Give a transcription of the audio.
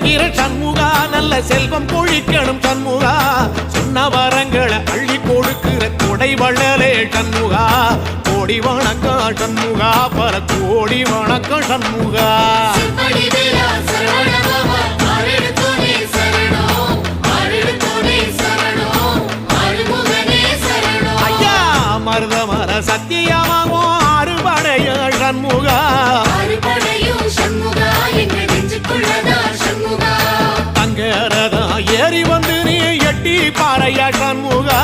துணைக்கிற சண்முகா நல்ல செல்வம் பொழிக்கணும் சண்முகா சொன்ன வரங்களை அள்ளி கொடுக்கிற கொடை வள்ளலே சண்முகா கோடி வணக்கம் சண்முகா பல கோடி வணக்கம் சண்முகா ஐயா மருதமர சத்தியமாகும் அறுபடைய சண்முகா தங்கரதா ஏறி வந்து நீ எட்டி பாறையா சண்முகா